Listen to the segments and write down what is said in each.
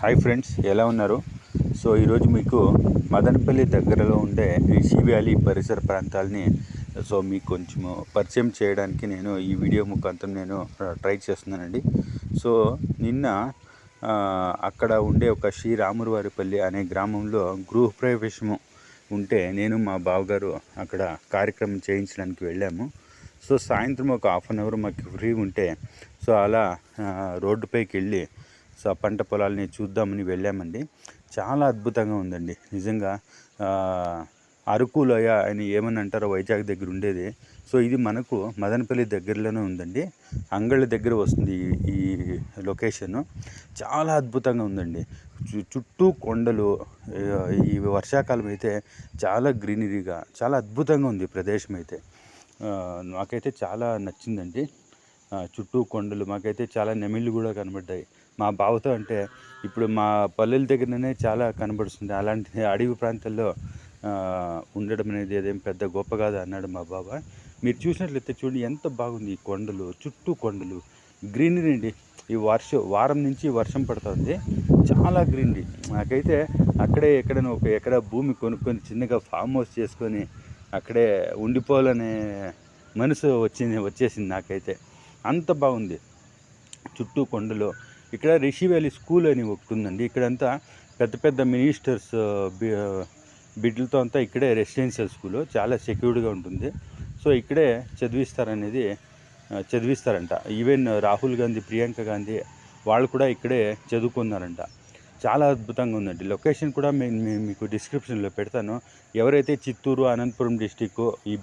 Hi friends, ఎలా ఉన్నారు? So ఈరోజు మీకు మదనపల్లి దగ్గరలో ఉండే రిషి వ్యాలీ పరిసర ప్రాంతాలని మీకు కొంచెం పరిచయం చేయడానికి నేను ఈ వీడియో ముఖాంతం నేను ట్రై చేస్తున్నానండి. సో నిన్న అక్కడ ఉండే ఒక శ్రీరాములవారిపల్లి అనే గ్రామంలో గృహప్రవేశము ఉంటే నేను మా బావగారు అక్కడ కార్యక్రమం చేయించడానికి వెళ్ళాము. సో సాయంత్రం ఒక హాఫ్ అన్ అవర్ మాకు ఫ్రీ ఉంటే సో అలా రోడ్డుపైకి వెళ్ళి సో ఆ పంట పొలాలని చూద్దామని వెళ్ళామండి. చాలా అద్భుతంగా ఉందండి నిజంగా. అరకు లోయ అని ఏమని అంటారో వైజాగ్ దగ్గర ఉండేది. సో ఇది మనకు మదనపల్లి దగ్గరలోనే ఉందండి. అంగళ్ళ దగ్గర వస్తుంది ఈ లొకేషను. చాలా అద్భుతంగా ఉందండి. చుట్టూ కొండలు. ఈ వర్షాకాలం అయితే చాలా గ్రీనరీగా చాలా అద్భుతంగా ఉంది ప్రదేశం అయితే. నాకైతే చాలా నచ్చిందండి. చుట్టూ కొండలు, మాకైతే చాలా నెమిళ్ళు కూడా కనబడ్డాయి. మా బావతో అంటే ఇప్పుడు మా పల్లెల దగ్గరనే చాలా కనబడుతుంది. అలాంటి అడవి ప్రాంతాల్లో ఉండడం అనేది అదేం పెద్ద గొప్ప కాదు అన్నాడు మా బావ. మీరు చూసినట్లయితే చూడండి ఎంత బాగుంది. ఈ కొండలు, చుట్టూ కొండలు, గ్రీనరీ అండి. ఈ వారం నుంచి వర్షం పడుతుంది. చాలా గ్రీనరీ. నాకైతే అక్కడే ఎక్కడైనా ఒక ఎకరా భూమి కొనుక్కొని చిన్నగా ఫామ్ హౌస్ చేసుకొని అక్కడే ఉండిపోవాలనే మనసు వచ్చేసింది నాకైతే. అంత బాగుంది. చుట్టూ కొండలు. ఇక్కడ రిషి వ్యాలీ స్కూల్ అని ఒకటి ఉందండి. ఇక్కడంతా పెద్ద పెద్ద మినిస్టర్స్ బిడ్డలతో అంతా ఇక్కడే రెసిడెన్షియల్ స్కూలు. చాలా సెక్యూర్డ్గా ఉంటుంది. సో ఇక్కడే చదివిస్తారంట. ఈవెన్ రాహుల్ గాంధీ, ప్రియాంక గాంధీ వాళ్ళు కూడా ఇక్కడే చదువుకున్నారంట. చాలా అద్భుతంగా ఉందండి. లొకేషన్ కూడా మీకు డిస్క్రిప్షన్లో పెడతాను. ఎవరైతే చిత్తూరు, అనంతపురం డిస్టిక్, ఈ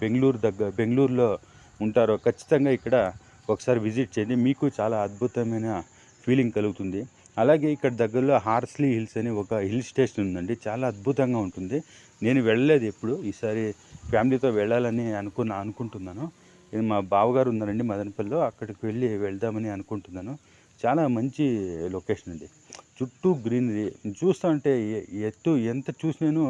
బెంగళూరులో ఉంటారో ఖచ్చితంగా ఇక్కడ ఒకసారి విజిట్ చేయండి. మీకు చాలా అద్భుతమైన ఫీలింగ్ కలుగుతుంది. అలాగే ఇక్కడ దగ్గరలో హార్స్లీ హిల్స్ అని ఒక హిల్ స్టేషన్ ఉందండి. చాలా అద్భుతంగా ఉంటుంది. నేను వెళ్ళలేదు ఎప్పుడు. ఈసారి ఫ్యామిలీతో వెళ్ళాలని అనుకుంటున్నాను. ఇది మా బావగారు ఉన్నారండి మదనపల్లిలో, అక్కడికి వెళ్దామని అనుకుంటున్నాను. చాలా మంచి లొకేషన్ అండి. చుట్టూ గ్రీనరీ చూస్తూ ఉంటే ఎత్తు ఎంత చూసినాను